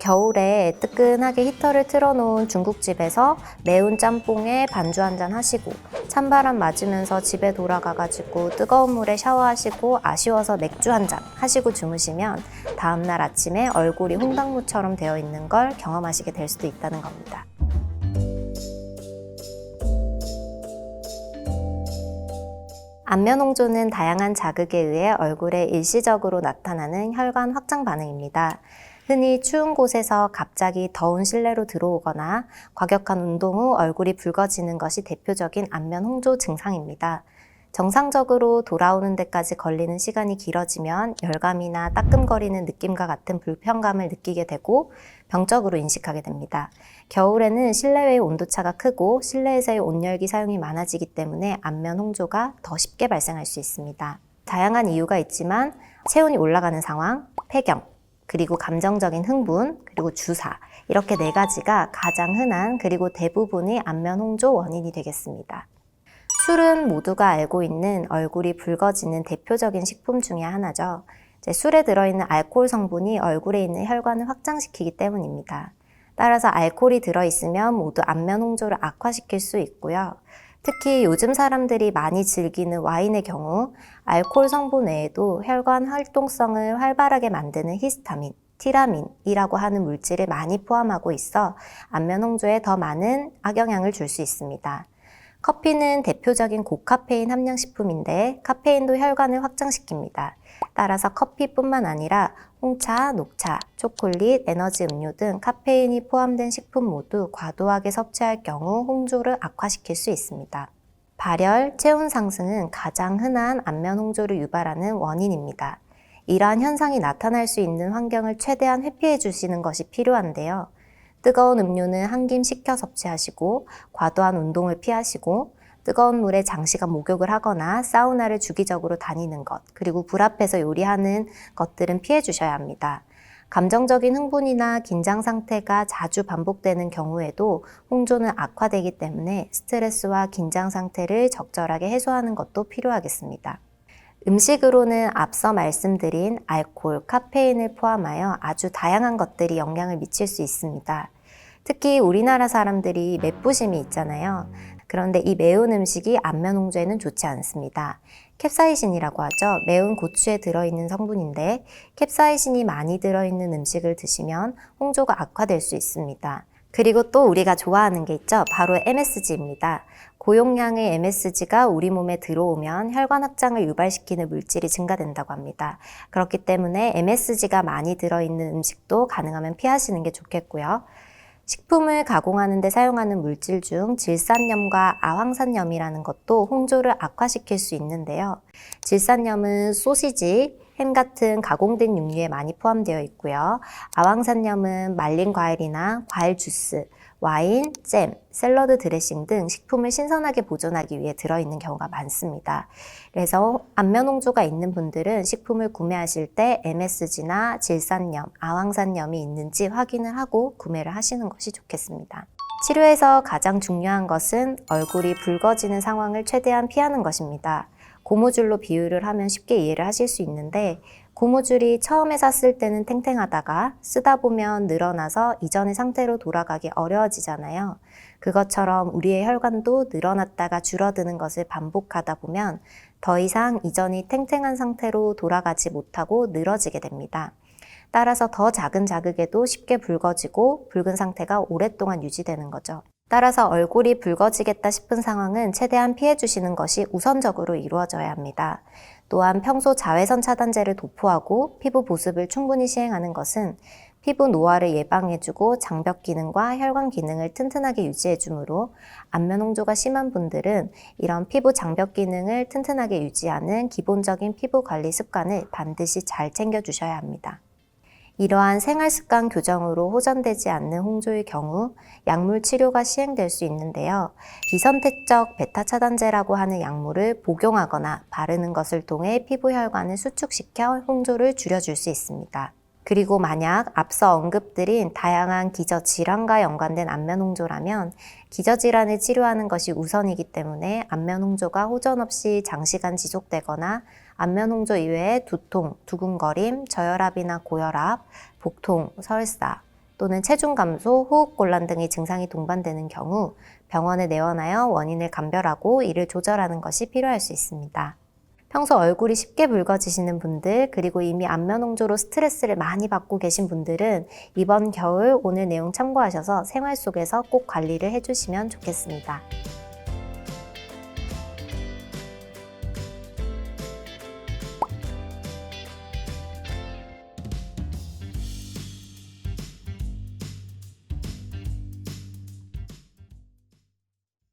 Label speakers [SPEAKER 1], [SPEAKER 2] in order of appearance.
[SPEAKER 1] 겨울에 뜨끈하게 히터를 틀어놓은 중국집에서 매운 짬뽕에 반주 한잔 하시고 찬바람 맞으면서 집에 돌아가가지고 뜨거운 물에 샤워하시고 아쉬워서 맥주 한잔 하시고 주무시면 다음날 아침에 얼굴이 홍당무처럼 되어 있는 걸 경험하시게 될 수도 있다는 겁니다. 안면홍조는 다양한 자극에 의해 얼굴에 일시적으로 나타나는 혈관 확장 반응입니다. 흔히 추운 곳에서 갑자기 더운 실내로 들어오거나 과격한 운동 후 얼굴이 붉어지는 것이 대표적인 안면홍조 증상입니다. 정상적으로 돌아오는 데까지 걸리는 시간이 길어지면 열감이나 따끔거리는 느낌과 같은 불편감을 느끼게 되고 병적으로 인식하게 됩니다. 겨울에는 실내외의 온도차가 크고 실내에서의 온열기 사용이 많아지기 때문에 안면 홍조가 더 쉽게 발생할 수 있습니다. 다양한 이유가 있지만 체온이 올라가는 상황, 폐경, 그리고 감정적인 흥분, 그리고 주사 이렇게 4가지가 가장 흔한 그리고 대부분의 안면 홍조 원인이 되겠습니다. 술은 모두가 알고 있는 얼굴이 붉어지는 대표적인 식품 중에 하나죠. 술에 들어있는 알코올 성분이 얼굴에 있는 혈관을 확장시키기 때문입니다. 따라서 알코올이 들어있으면 모두 안면 홍조를 악화시킬 수 있고요. 특히 요즘 사람들이 많이 즐기는 와인의 경우 알코올 성분 외에도 혈관 활동성을 활발하게 만드는 히스타민, 티라민이라고 하는 물질을 많이 포함하고 있어 안면 홍조에 더 많은 악영향을 줄 수 있습니다. 커피는 대표적인 고카페인 함량 식품인데 카페인도 혈관을 확장시킵니다. 따라서 커피뿐만 아니라 홍차, 녹차, 초콜릿, 에너지 음료 등 카페인이 포함된 식품 모두 과도하게 섭취할 경우 홍조를 악화시킬 수 있습니다. 발열, 체온 상승은 가장 흔한 안면 홍조를 유발하는 원인입니다. 이러한 현상이 나타날 수 있는 환경을 최대한 회피해 주시는 것이 필요한데요. 뜨거운 음료는 한 김 식혀 섭취하시고 과도한 운동을 피하시고 뜨거운 물에 장시간 목욕을 하거나 사우나를 주기적으로 다니는 것, 그리고 불 앞에서 요리하는 것들은 피해 주셔야 합니다. 감정적인 흥분이나 긴장 상태가 자주 반복되는 경우에도 홍조는 악화되기 때문에 스트레스와 긴장 상태를 적절하게 해소하는 것도 필요하겠습니다. 음식으로는 앞서 말씀드린 알코올, 카페인을 포함하여 아주 다양한 것들이 영향을 미칠 수 있습니다. 특히 우리나라 사람들이 맵부심이 있잖아요. 그런데 이 매운 음식이 안면 홍조에는 좋지 않습니다. 캡사이신이라고 하죠. 매운 고추에 들어있는 성분인데 캡사이신이 많이 들어있는 음식을 드시면 홍조가 악화될 수 있습니다. 그리고 또 우리가 좋아하는 게 있죠. 바로 MSG입니다. 고용량의 MSG가 우리 몸에 들어오면 혈관 확장을 유발시키는 물질이 증가된다고 합니다. 그렇기 때문에 MSG가 많이 들어있는 음식도 가능하면 피하시는 게 좋겠고요. 식품을 가공하는 데 사용하는 물질 중 질산염과 아황산염이라는 것도 홍조를 악화시킬 수 있는데요. 질산염은 소시지, 햄 같은 가공된 육류에 많이 포함되어 있고요. 아황산염은 말린 과일이나 과일 주스, 와인, 잼, 샐러드 드레싱 등 식품을 신선하게 보존하기 위해 들어있는 경우가 많습니다. 그래서 안면 홍조가 있는 분들은 식품을 구매하실 때 MSG나 질산염, 아황산염이 있는지 확인을 하고 구매를 하시는 것이 좋겠습니다. 치료에서 가장 중요한 것은 얼굴이 붉어지는 상황을 최대한 피하는 것입니다. 고무줄로 비유를 하면 쉽게 이해를 하실 수 있는데 고무줄이 처음에 샀을 때는 탱탱하다가 쓰다 보면 늘어나서 이전의 상태로 돌아가기 어려워지잖아요. 그것처럼 우리의 혈관도 늘어났다가 줄어드는 것을 반복하다 보면 더 이상 이전이 탱탱한 상태로 돌아가지 못하고 늘어지게 됩니다. 따라서 더 작은 자극에도 쉽게 붉어지고 붉은 상태가 오랫동안 유지되는 거죠. 따라서 얼굴이 붉어지겠다 싶은 상황은 최대한 피해 주시는 것이 우선적으로 이루어져야 합니다. 또한 평소 자외선 차단제를 도포하고 피부 보습을 충분히 시행하는 것은 피부 노화를 예방해주고 장벽 기능과 혈관 기능을 튼튼하게 유지해주므로 안면 홍조가 심한 분들은 이런 피부 장벽 기능을 튼튼하게 유지하는 기본적인 피부 관리 습관을 반드시 잘 챙겨주셔야 합니다. 이러한 생활습관 교정으로 호전되지 않는 홍조의 경우 약물 치료가 시행될 수 있는데요. 비선택적 베타 차단제라고 하는 약물을 복용하거나 바르는 것을 통해 피부 혈관을 수축시켜 홍조를 줄여줄 수 있습니다. 그리고 만약 앞서 언급드린 다양한 기저질환과 연관된 안면 홍조라면 기저질환을 치료하는 것이 우선이기 때문에 안면 홍조가 호전 없이 장시간 지속되거나 안면 홍조 이외에 두통, 두근거림, 저혈압이나 고혈압, 복통, 설사, 또는 체중 감소, 호흡곤란 등의 증상이 동반되는 경우 병원에 내원하여 원인을 감별하고 이를 조절하는 것이 필요할 수 있습니다. 평소 얼굴이 쉽게 붉어지시는 분들, 그리고 이미 안면홍조로 스트레스를 많이 받고 계신 분들은 이번 겨울 오늘 내용 참고하셔서 생활 속에서 꼭 관리를 해주시면 좋겠습니다.